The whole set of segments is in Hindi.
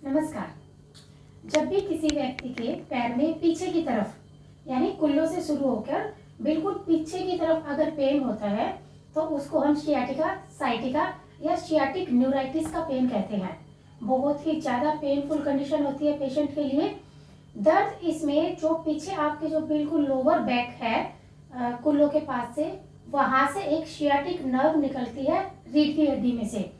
नमस्कार। जब भी किसी व्यक्ति के पैर में पीछे की तरफ यानी कुल्लों से शुरू होकर बिल्कुल पीछे की तरफ अगर पेन होता है तो उसको हम शियाटिका, साइटिका या शियाटिक न्यूराइटिस का पेन कहते हैं। बहुत ही ज़्यादा पेनफुल कंडीशन होती है पेशेंट के लिए। दर्द इसमें जो पीछे आपके जो बिल्कुल लोअर बैक है कुल्लों के पास से, वहाँ से एक शियाटिक नर्व निकलती है रीढ़ की हड्डी में से।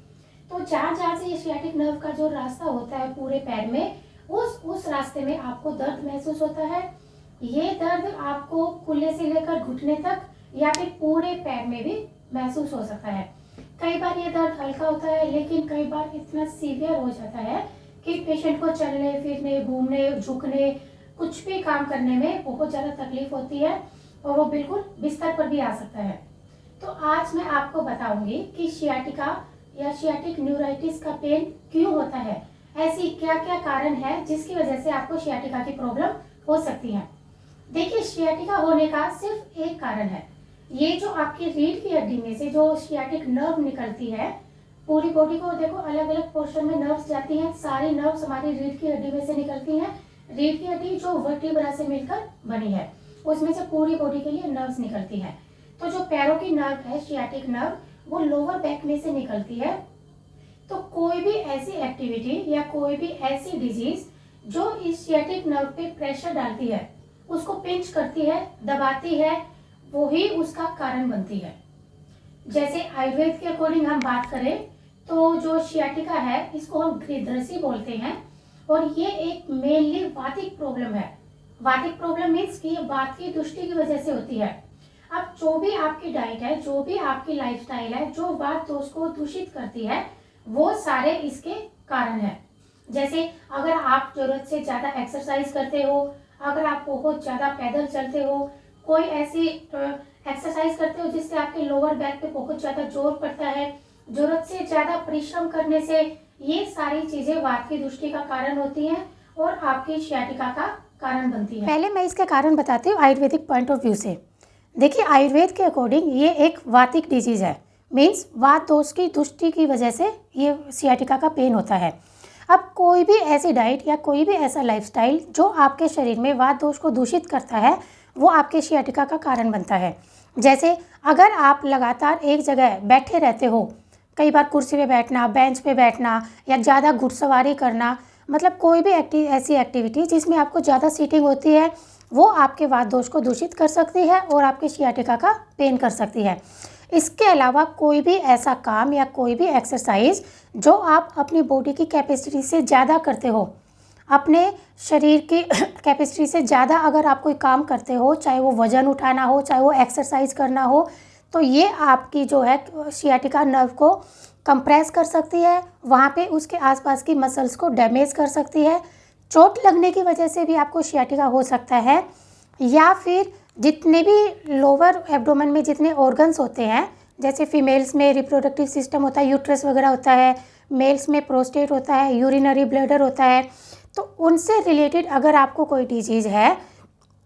तो जहाँ जहाँ से ये शियाटिक नर्व का जो रास्ता होता है पूरे पैर में, उस रास्ते में आपको दर्द महसूस होता है। ये दर्द आपको कुल्ले से लेकर घुटने तक या फिर पूरे पैर में भी महसूस हो सकता है। कई बार ये दर्द हल्का होता है, लेकिन कई बार इतना सीवियर हो जाता है कि पेशेंट को चलने फिरने, घूमने, झुकने, कुछ भी काम करने में बहुत ज़्यादा तकलीफ होती है और वो बिल्कुल बिस्तर पर भी आ सकता है। तो आज मैं आपको बताऊंगी कि शियाटिका या शियाटिक न्यूराइटिस का पेन क्यों होता है, ऐसी क्या क्या कारण है जिसकी वजह से आपको शियाटिका की प्रॉब्लम हो सकती है। देखिए, शियाटिका होने का सिर्फ एक कारण है। ये जो आपकी रीढ़ की हड्डी में से जो शियाटिक नर्व निकलती है, पूरी बॉडी को देखो अलग अलग पोर्शन में नर्व्स जाती हैं। सारी नर्व्स हमारी रीढ़ की हड्डी में से निकलती हैं। रीढ़ की हड्डी जो वर्टिब्रा से मिलकर बनी है, उसमें से पूरी बॉडी के लिए नर्व्स निकलती हैं। तो जो पैरों की नर्व है, शियाटिक नर्व, वो लोअर बैक में से निकलती है। तो कोई भी ऐसी एक्टिविटी या कोई भी ऐसी डिजीज जो इस शियाटिक नर्व पे प्रेशर डालती है, उसको पिंच करती है, दबाती है, वो ही उसका कारण बनती है। जैसे आयुर्वेद के अकॉर्डिंग हम बात करें तो जो शियाटिका है, इसको हम गृह्रसी बोलते हैं और ये एक मेनली वातिक प्रॉब्लम है। वातिक प्रॉब्लम मीन्स कि ये वात की दुष्टि की वजह से होती है। अब जो भी आपकी डाइट है, जो भी आपकी लाइफस्टाइल है, जो वात दोष को दूषित करती है, वो सारे इसके कारण है। जैसे अगर आप जरूरत से ज़्यादा एक्सरसाइज करते हो, अगर आप बहुत ज़्यादा पैदल चलते हो, कोई ऐसी एक्सरसाइज करते हो जिससे आपके लोअर बैक पे बहुत ज़्यादा जोर पड़ता है, जरूरत से ज़्यादा परिश्रम करने से, ये सारी चीज़ें वात की दुष्टि का कारण होती हैं और आपकी शियाटिका का कारण बनती है। पहले मैं इसके कारण बताती हूँ आयुर्वेदिक पॉइंट ऑफ व्यू से। देखिए, आयुर्वेद के अकॉर्डिंग ये एक वातिक डिजीज़ है, मीन्स वात दोष की दुष्टि की वजह से ये सियाटिका का पेन होता है। अब कोई भी ऐसी डाइट या कोई भी ऐसा लाइफस्टाइल जो आपके शरीर में वात दोष को दूषित करता है, वो आपके सियाटिका का कारण बनता है। जैसे अगर आप लगातार एक जगह बैठे रहते हो, कई बार कुर्सी पे बैठना, बेंच पे बैठना या ज़्यादा घुड़सवारी करना, मतलब कोई भी ऐसी एक्टिविटी जिसमें आपको ज़्यादा सीटिंग होती है, वो आपके वात दोष को दूषित कर सकती है और आपके शियाटिका का पेन कर सकती है। इसके अलावा कोई भी ऐसा काम या कोई भी एक्सरसाइज जो आप अपनी बॉडी की कैपेसिटी से ज़्यादा करते हो, अपने शरीर की कैपेसिटी से ज़्यादा अगर आप कोई काम करते हो, चाहे वो वज़न उठाना हो, चाहे वो एक्सरसाइज करना हो, तो ये आपकी जो है शियाटिका नर्व को कंप्रेस कर सकती है, वहाँ पे उसके आसपास की मसल्स को डैमेज कर सकती है। चोट लगने की वजह से भी आपको शियाटिका हो सकता है, या फिर जितने भी लोअर एब्डोमेन में जितने ऑर्गन्स होते हैं, जैसे फीमेल्स में रिप्रोडक्टिव सिस्टम होता है, यूट्रस वगैरह होता है, मेल्स में प्रोस्टेट होता है, यूरिनरी ब्लैडर होता है, तो उनसे रिलेटेड अगर आपको कोई डिजीज़ है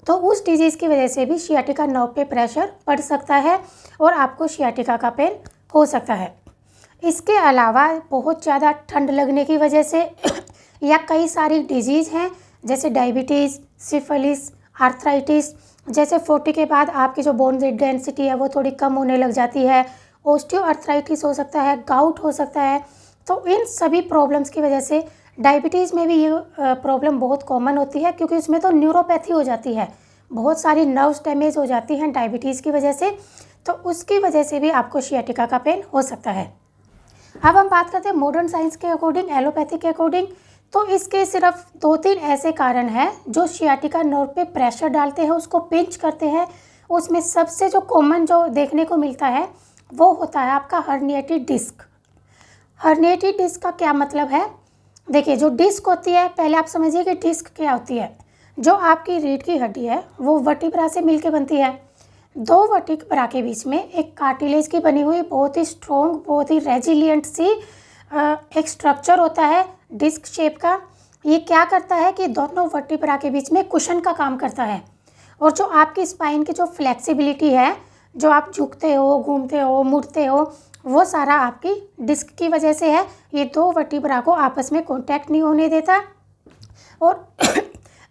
तो उस डिजीज़ की वजह से भी शियाटिका नर्व पे प्रेशर पड़ सकता है और आपको शियाटिका का पेन हो सकता है। इसके अलावा बहुत ज़्यादा ठंड लगने की वजह से या कई सारी डिजीज़ हैं जैसे डायबिटीज़, सिफिलिस, आर्थराइटिस, जैसे 40 के बाद आपकी जो बोन डेंसिटी है वो थोड़ी कम होने लग जाती है, ऑस्टियोआर्थराइटिस हो सकता है, गाउट हो सकता है। तो इन सभी प्रॉब्लम्स की वजह से डायबिटीज़ में भी ये प्रॉब्लम बहुत कॉमन होती है, क्योंकि उसमें तो न्यूरोपैथी हो जाती है, बहुत सारी नर्व्स डैमेज हो जाती हैं डायबिटीज़ की वजह से, तो उसकी वजह से भी आपको शियाटिका का पेन हो सकता है। अब हम बात करते हैं मॉडर्न साइंस के अकॉर्डिंग, एलोपैथी के अकॉर्डिंग, तो इसके सिर्फ 2-3 ऐसे कारण हैं जो शियाटिका नर्व पे प्रेशर डालते हैं, उसको पिंच करते हैं। उसमें सबसे जो कॉमन जो देखने को मिलता है वो होता है आपका हर्निएटेड डिस्क। हर्निएटेड डिस्क का क्या मतलब है? देखिए, जो डिस्क होती है, पहले आप समझिए कि डिस्क क्या होती है। जो आपकी रीढ़ की हड्डी है वो वर्टिब्रा से मिलकर बनती है। 2 वर्टिब्रा के बीच में एक कार्टिलेज की बनी हुई बहुत ही स्ट्रॉन्ग, बहुत ही रेजिलियंट सी एक स्ट्रक्चर होता है डिस्क शेप का। ये क्या करता है कि दोनों वर्टिब्रा के बीच में कुशन का काम करता है, और जो आपकी स्पाइन की जो फ्लेक्सिबिलिटी है, जो आप झुकते हो, घूमते हो, मुड़ते हो, वो सारा आपकी डिस्क की वजह से है। ये दो वर्टिब्रा को आपस में कॉन्टैक्ट नहीं होने देता और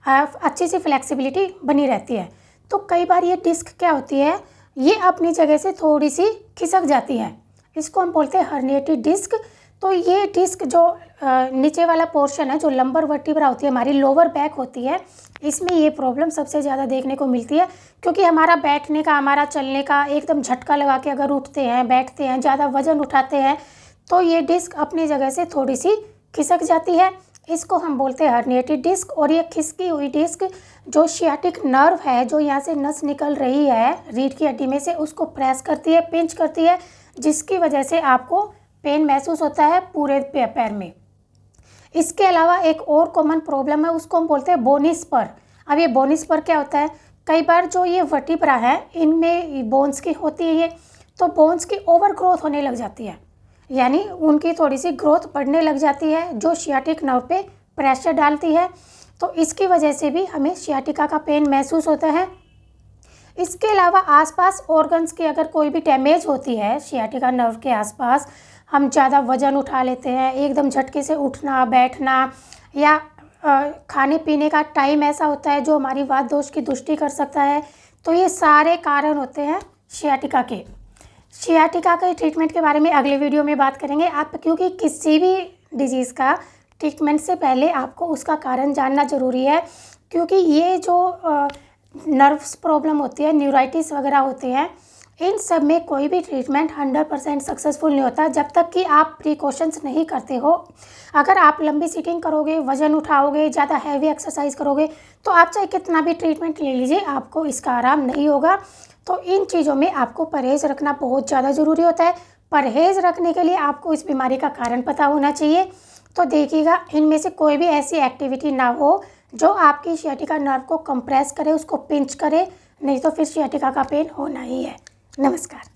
अच्छी सी फ्लेक्सिबिलिटी बनी रहती है। तो कई बार ये डिस्क क्या होती है, ये अपनी जगह से थोड़ी सी खिसक जाती है, इसको हम बोलते हैं हर्निएटेड डिस्क। तो ये डिस्क जो नीचे वाला पोर्शन है, जो लंबर वर्टिब्रा होती है, हमारी लोअर बैक होती है, इसमें ये प्रॉब्लम सबसे ज़्यादा देखने को मिलती है। क्योंकि हमारा बैठने का, हमारा चलने का एकदम झटका लगा के अगर उठते हैं, बैठते हैं, ज़्यादा वजन उठाते हैं, तो ये डिस्क अपनी जगह से थोड़ी सी खिसक जाती है, इसको हम बोलते हैं हर्निएटेड डिस्क। और ये खिसकी हुई डिस्क जो सियाटिक नर्व है, जो यहाँ से नस निकल रही है रीढ़ की हड्डी में से, उसको प्रेस करती है, पिंच करती है, जिसकी वजह से आपको पेन महसूस होता है पूरे पैर में। इसके अलावा एक और कॉमन प्रॉब्लम है, उसको हम बोलते हैं बोनी स्पर। अब ये बोनी स्पर क्या होता है, कई बार जो ये वर्टिब्रा है इनमें बोन्स की होती है, ये तो बोन्स की ओवर ग्रोथ होने लग जाती है, यानी उनकी थोड़ी सी ग्रोथ बढ़ने लग जाती है, जो सियाटिक नर्व पे प्रेशर डालती है। तो इसकी वजह से भी हमें सियाटिका का पेन महसूस होता है। इसके अलावा आसपास ऑर्गन्स की अगर कोई भी डैमेज होती है सियाटिका नर्व के आसपास, हम ज़्यादा वजन उठा लेते हैं, एकदम झटके से उठना बैठना, या खाने पीने का टाइम ऐसा होता है जो हमारी वात दोष की दुष्टि कर सकता है, तो ये सारे कारण होते हैं सियाटिका के। सियाटिका के ट्रीटमेंट के बारे में अगले वीडियो में बात करेंगे आप, क्योंकि किसी भी डिजीज़ का ट्रीटमेंट से पहले आपको उसका कारण जानना ज़रूरी है। क्योंकि ये जो नर्व्स प्रॉब्लम होती है, न्यूराइटिस वगैरह होते हैं, इन सब में कोई भी ट्रीटमेंट 100% सक्सेसफुल नहीं होता जब तक कि आप प्रिकॉशंस नहीं करते हो। अगर आप लंबी सीटिंग करोगे, वज़न उठाओगे, ज़्यादा हैवी एक्सरसाइज करोगे, तो आप चाहे कितना भी ट्रीटमेंट ले लीजिए, आपको इसका आराम नहीं होगा। तो इन चीज़ों में आपको परहेज़ रखना बहुत ज़्यादा ज़रूरी होता है। परहेज़ रखने के लिए आपको इस बीमारी का कारण पता होना चाहिए। तो देखिएगा इनमें से कोई भी ऐसी एक्टिविटी ना हो जो आपकी सियाटिका नर्व को कंप्रेस करे, उसको पिंच करे, नहीं तो फिर सियाटिका का पेन होना ही है। नमस्कार।